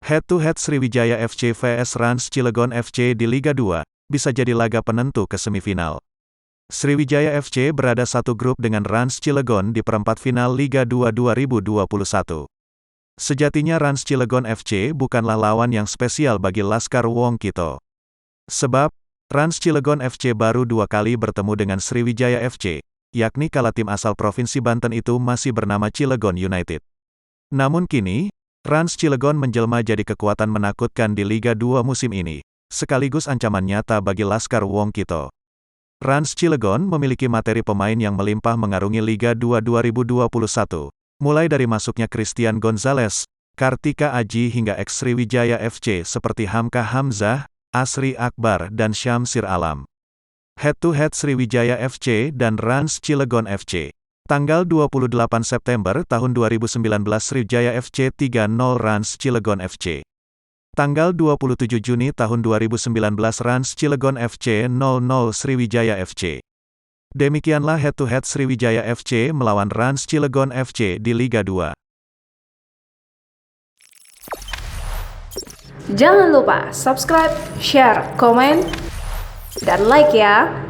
Head-to-head Sriwijaya FC vs Rans Cilegon FC di Liga 2, bisa jadi laga penentu ke semifinal. Sriwijaya FC berada satu grup dengan Rans Cilegon di perempat final Liga 2 2021. Sejatinya Rans Cilegon FC bukanlah lawan yang spesial bagi Laskar Wong Kito. Sebab, Rans Cilegon FC baru 2 kali bertemu dengan Sriwijaya FC, yakni kala tim asal Provinsi Banten itu masih bernama Cilegon United. Namun kini, Rans Cilegon menjelma jadi kekuatan menakutkan di Liga 2 musim ini, sekaligus ancaman nyata bagi Laskar Wong Kito. Rans Cilegon memiliki materi pemain yang melimpah mengarungi Liga 2 2021, mulai dari masuknya Christian Gonzalez, Kartika Aji hingga ex-Sriwijaya FC seperti Hamka Hamzah, Asri Akbar dan Syamsir Alam. Head-to-head Sriwijaya FC dan Rans Cilegon FC. Tanggal 28 September tahun 2019 Sriwijaya FC 3-0 Rans Cilegon FC. Tanggal 27 Juni tahun 2019 Rans Cilegon FC 0-0 Sriwijaya FC. Demikianlah head-to-head Sriwijaya FC melawan Rans Cilegon FC di Liga 2. Jangan lupa subscribe, share, komen, dan like ya!